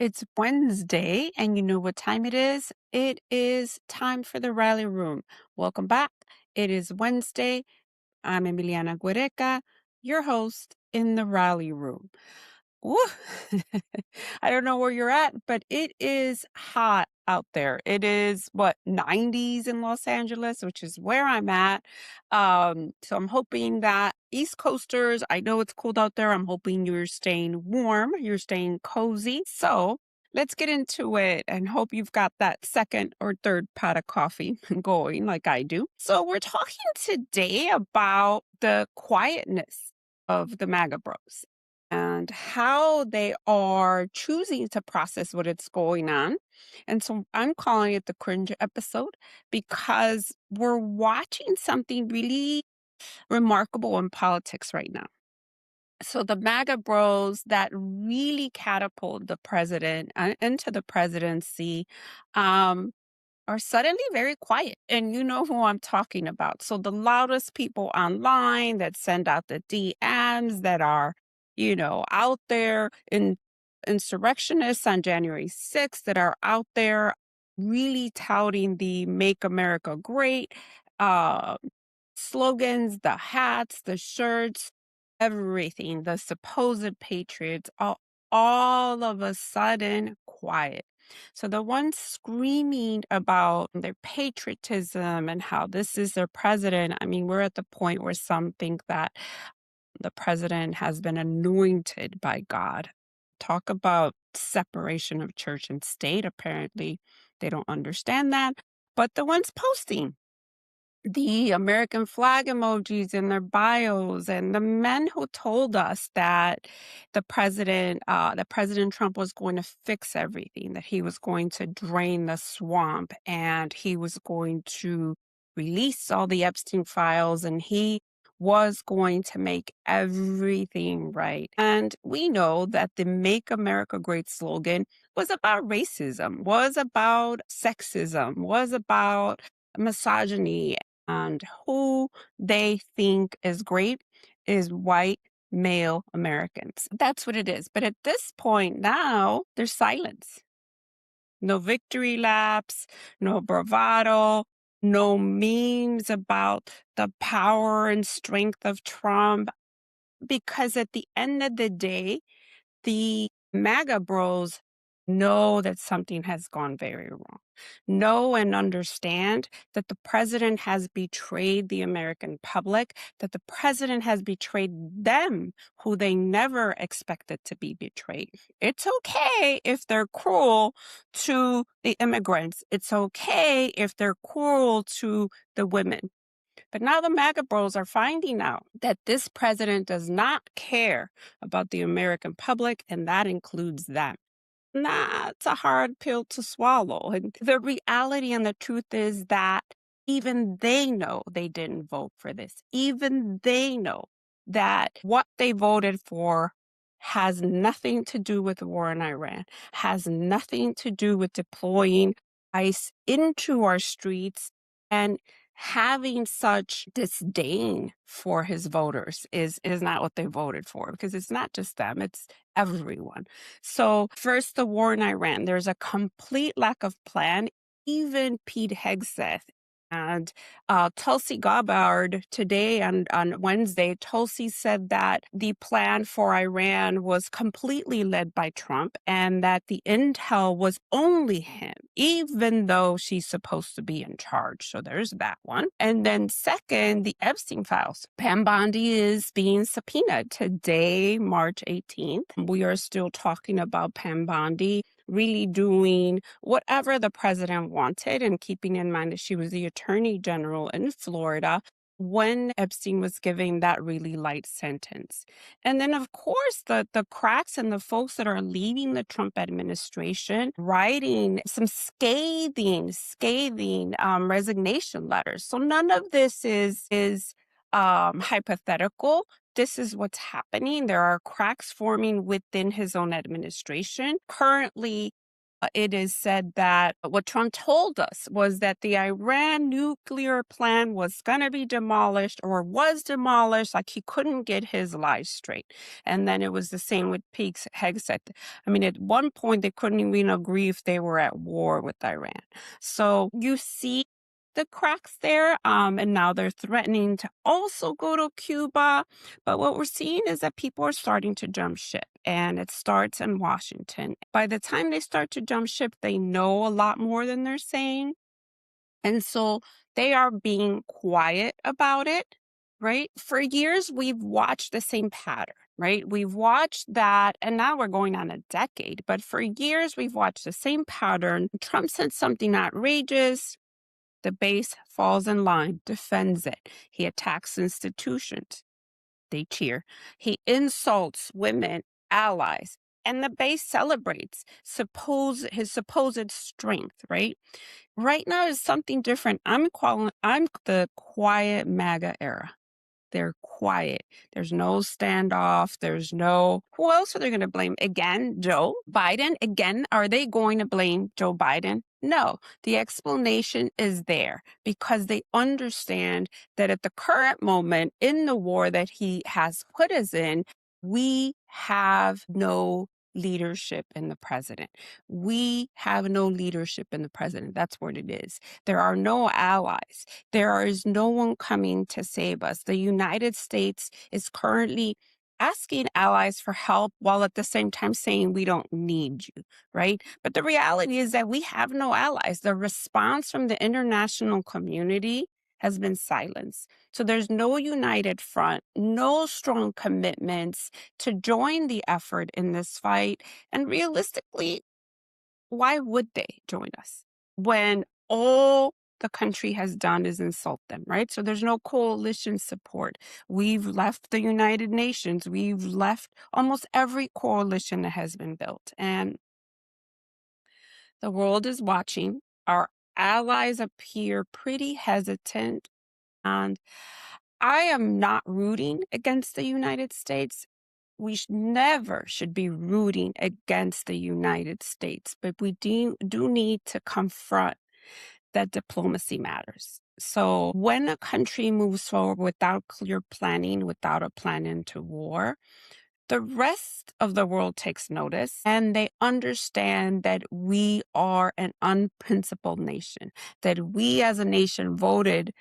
It's Wednesday, and you know what time it is? It is time for the rally room. Welcome back. It is Wednesday. I'm Emiliana Guereca, your host in the rally room. Woo! I don't know where you're at, but it is hot out there. It is what 90s in Los Angeles, which is where I'm at. So I'm hoping that East Coasters, I know it's cold out there. I'm hoping you're staying warm, you're staying cozy. So let's get into it and hope you've got that second or third pot of coffee going like I do. So we're talking today about the quietness of the MAGA Bros and how they are choosing to process what is going on. And so I'm calling it the cringe episode because we're watching something really remarkable in politics right now. So the MAGA bros that really catapult the president into the presidency um, are suddenly very quiet. And you know who I'm talking about. So the loudest people online that send out the DMs that are, out there in insurrectionists on January 6th that are out there really touting the Make America Great uh, slogans, the hats, the shirts, everything, the supposed patriots, all of a sudden quiet. So the ones screaming about their patriotism and how this is their president, I mean, we're at the point where some think that the president has been anointed by God. Talk about separation of church and state. Apparently, they don't understand that. But the ones posting the American flag emojis in their bios and the men who told us that that President Trump was going to fix everything, that he was going to drain the swamp and he was going to release all the Epstein files and he was going to make everything right. And we know that the Make America Great slogan was about racism, was about sexism, was about misogyny, and who they think is great is white male Americans. That's what it is. But at this point now, there's silence. No victory laps, no bravado, no memes about the power and strength of Trump. Because at the end of the day, the MAGA bros know that something has gone very wrong. Know and understand that the president has betrayed the American public, that the president has betrayed them, who they never expected to be betrayed. It's okay if they're cruel to the immigrants. It's okay if they're cruel to the women. But now the MAGA bros are finding out that this president does not care about the American public, and that includes them. Nah, it's a hard pill to swallow. And the reality and the truth is that even they know they didn't vote for this. Even they know that what they voted for has nothing to do with the war in Iran, has nothing to do with deploying ICE into our streets, and having such disdain for his voters is not what they voted for, because it's not just them, it's everyone. So first, the war in Iran, there's a complete lack of plan. Even Pete Hegseth and Tulsi Gabbard today on Wednesday, Tulsi said that the plan for Iran was completely led by Trump and that the intel was only him, even though she's supposed to be in charge. So there's that one. And then second, the Epstein files. Pam Bondi is being subpoenaed today, March 18th. We are still talking about Pam Bondi really doing whatever the president wanted, and keeping in mind that she was the attorney general in Florida when Epstein was giving that really light sentence. And then, of course, the cracks and the folks that are leading the Trump administration writing some scathing resignation letters. So none of this is hypothetical. This is what's happening. There are cracks forming within his own administration. Currently, It is said that what Trump told us was that the Iran nuclear plan was going to be demolished or was demolished, like he couldn't get his lies straight. And then it was the same with Peaks Hegseth. I mean, at one point, they couldn't even agree if they were at war with Iran. So you see the cracks there, and now they're threatening to also go to Cuba. But what we're seeing is that people are starting to jump ship, and it starts in Washington. By the time they start to jump ship, they know a lot more than they're saying. And so they are being quiet about it, right? For years, we've watched the same pattern, right? We've watched that, and now we're going on a decade. But for years, we've watched the same pattern. Trump said something outrageous. The base falls in line, defends it. He attacks institutions. They cheer. He insults women, allies, and the base celebrates his supposed strength, right? Right now is something different. I'm the quiet MAGA era. They're quiet. There's no standoff. Who else are they going to blame? Again, Joe Biden? Again, are they going to blame Joe Biden? No, the explanation is there because they understand that at the current moment in the war that he has put us in, we have no leadership in the president. We have no leadership in the president. That's what it is. There are no allies. There is no one coming to save us. The United States is currently asking allies for help while at the same time saying we don't need you, right? But the reality is that we have no allies. The response from the international community has been silence. So there's no united front, no strong commitments to join the effort in this fight. And realistically, why would they join us when all the country has done is insult them, right? So there's no coalition support. We've left the United Nations. We've left almost every coalition that has been built. And the world is watching. Our allies appear pretty hesitant. And I am not rooting against the United States. We never should be rooting against the United States, but we do need to confront that diplomacy matters. So when a country moves forward without clear planning, without a plan into war, the rest of the world takes notice and they understand that we are an unprincipled nation, that we as a nation voted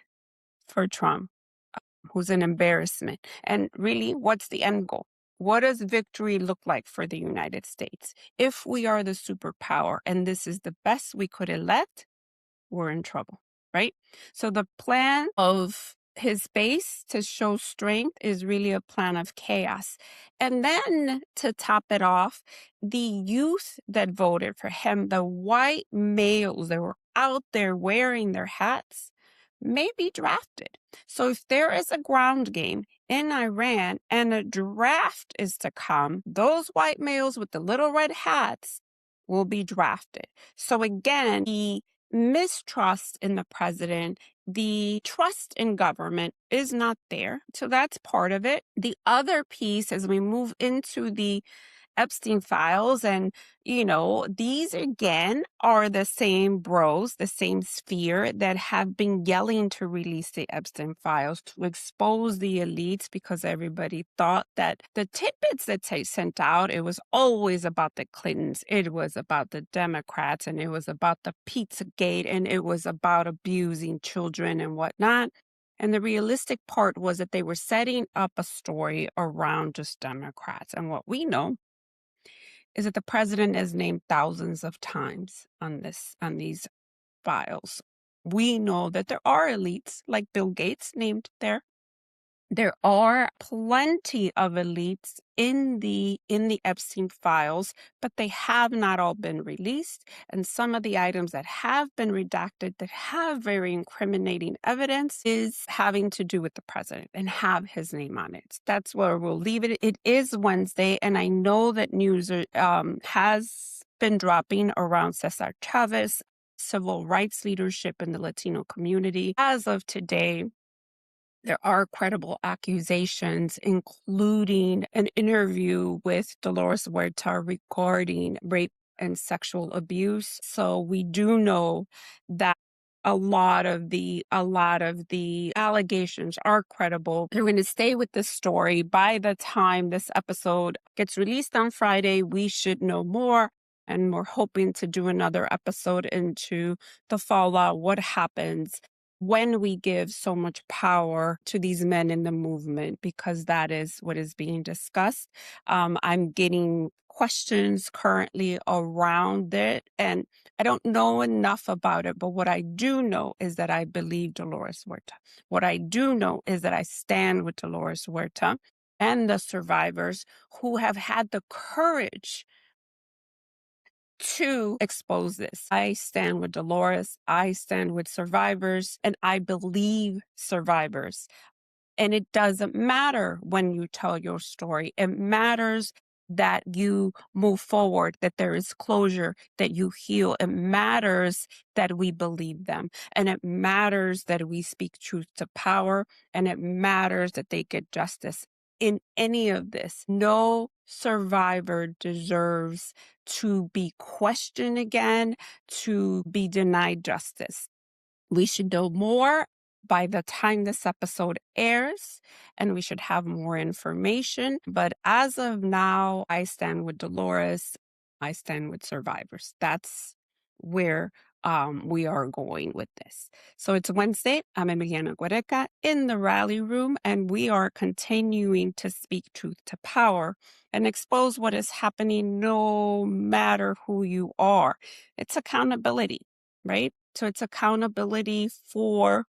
for Trump, who's an embarrassment. And really, what's the end goal? What does victory look like for the United States? If we are the superpower and this is the best we could elect, we're in trouble, right? So the plan of his base to show strength is really a plan of chaos. And then to top it off, the youth that voted for him, the white males that were out there wearing their hats, may be drafted. So if there is a ground game in Iran and a draft is to come, those white males with the little red hats will be drafted. So again, the mistrust in the president, the trust in government is not there. So that's part of it. The other piece, as we move into the Epstein files, and these again are the same bros, the same sphere that have been yelling to release the Epstein files to expose the elites because everybody thought that the tidbits that they sent out, it was always about the Clintons, it was about the Democrats, and it was about the Pizzagate, and it was about abusing children and whatnot. And the realistic part was that they were setting up a story around just Democrats. And what we know is that the president is named thousands of times on these files. We know that there are elites like Bill Gates named there. There are plenty of elites in the Epstein files, but they have not all been released. And some of the items that have been redacted that have very incriminating evidence is having to do with the president and have his name on it. That's where we'll leave it. It is Wednesday, and I know that news has been dropping around Cesar Chavez, civil rights leadership in the Latino community. As of today, there are credible accusations, including an interview with Dolores Huerta regarding rape and sexual abuse. So we do know that a lot of the allegations are credible. We're going to stay with this story. By the time this episode gets released on Friday, we should know more. And we're hoping to do another episode into the fallout, what happens when we give so much power to these men in the movement, because that is what is being discussed. I'm getting questions currently around it, and I don't know enough about it, but what I do know is that I believe Dolores Huerta. What I do know is that I stand with Dolores Huerta and the survivors who have had the courage to expose this. I stand with Dolores, I stand with survivors, and I believe survivors. And it doesn't matter when you tell your story. It matters that you move forward, that there is closure, that you heal. It matters that we believe them. And it matters that we speak truth to power. And it matters that they get justice. In any of this, no survivor deserves to be questioned again, to be denied justice. We should know more by the time this episode airs, and we should have more information. But as of now, I stand with Dolores. I stand with survivors. That's where we are going with this. So it's Wednesday. I'm Emiliana Guereca in the rally room, and we are continuing to speak truth to power and expose what is happening no matter who you are. It's accountability, right? So it's accountability for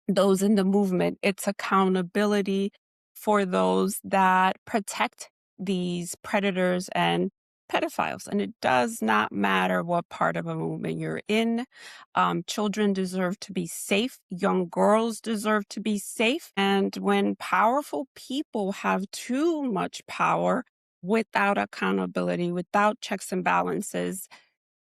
those in the movement. It's accountability for those that protect these predators and pedophiles. And it does not matter what part of a movement you're in. Children deserve to be safe. Young girls deserve to be safe. And when powerful people have too much power without accountability, without checks and balances,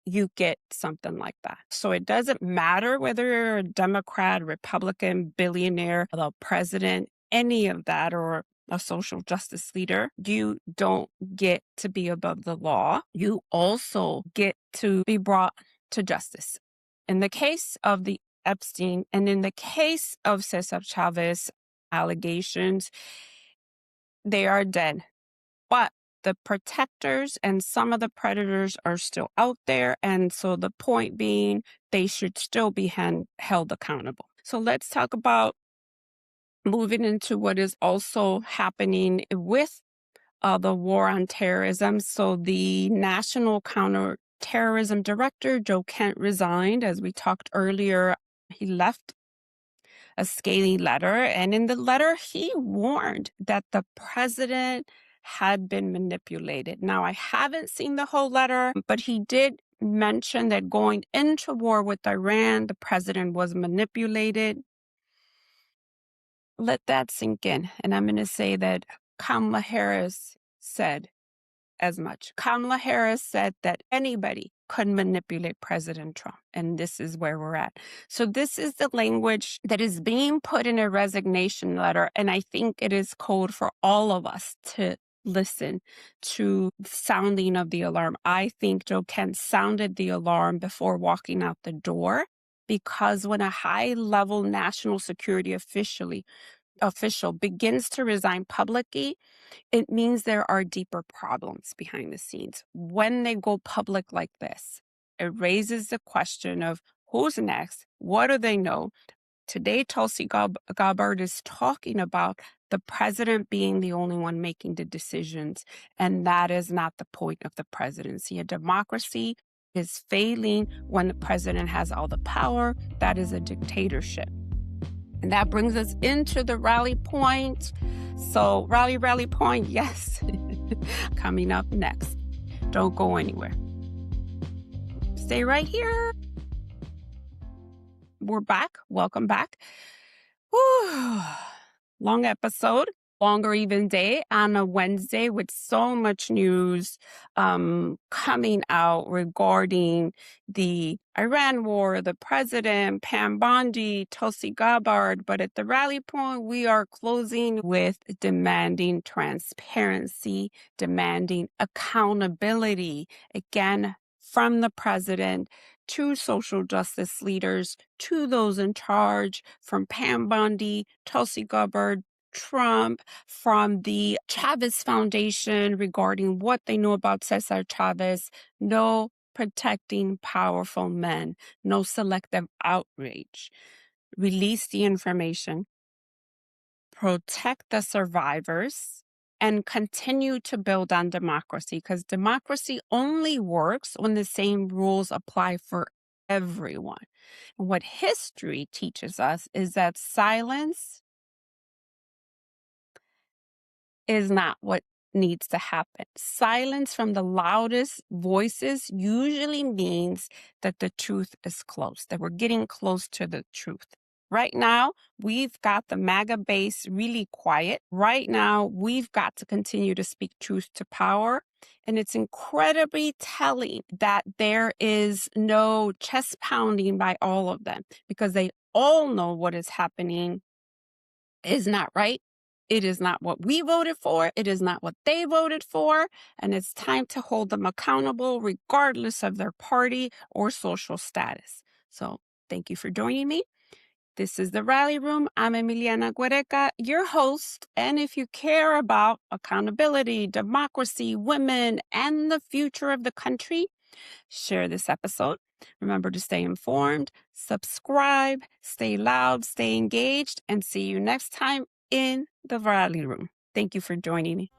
you get something like that. So it doesn't matter whether you're a Democrat, Republican, billionaire, the president, any of that, or a social justice leader. You don't get to be above the law. You also get to be brought to justice. In the case of the Epstein and in the case of Cesar Chavez allegations, they are dead. But the protectors and some of the predators are still out there. And so the point being, they should still be held accountable. So let's talk about moving into what is also happening with the war on terrorism. So the National Counterterrorism Director, Joe Kent, resigned. As we talked earlier, he left a scathing letter. And in the letter, he warned that the president had been manipulated. Now, I haven't seen the whole letter, but he did mention that going into war with Iran, the president was manipulated. Let that sink in. And I'm going to say that Kamala Harris said as much. Kamala Harris said that anybody could manipulate President Trump. And this is where we're at. So this is the language that is being put in a resignation letter. And I think it is code for all of us to listen to the sounding of the alarm. I think Joe Kent sounded the alarm before walking out the door, because when a high-level national security official begins to resign publicly, it means there are deeper problems behind the scenes. When they go public like this, it raises the question of who's next, what do they know? Today, Tulsi Gabbard is talking about the president being the only one making the decisions, and that is not the point of the presidency. A democracy is failing when the president has all the power. That is a dictatorship. And that brings us into the rally point. So rally point, yes, coming up next. Don't go anywhere. Stay right here. We're back. Welcome back. Whew. Long episode. longer even day on a Wednesday with so much news coming out regarding the Iran war, the president, Pam Bondi, Tulsi Gabbard. But at the rally point, we are closing with demanding transparency, demanding accountability, again, from the president to social justice leaders, to those in charge, from Pam Bondi, Tulsi Gabbard, Trump, from the Chavez Foundation regarding what they know about Cesar Chavez. No protecting powerful men, no selective outrage. Release the information, protect the survivors, and continue to build on democracy, because democracy only works when the same rules apply for everyone. And what history teaches us is that silence is not what needs to happen. Silence from the loudest voices usually means that the truth is close, that we're getting close to the truth. Right now, we've got the MAGA base really quiet. Right now, we've got to continue to speak truth to power. And it's incredibly telling that there is no chest pounding by all of them, because they all know what is happening is not right. It is not what we voted for. It is not what they voted for. And it's time to hold them accountable, regardless of their party or social status. So thank you for joining me. This is the Rally Room. I'm Emiliana Guereca, your host. And if you care about accountability, democracy, women, and the future of the country, share this episode. Remember to stay informed, subscribe, stay loud, stay engaged, and see you next time in the Rally Room. Thank you for joining me.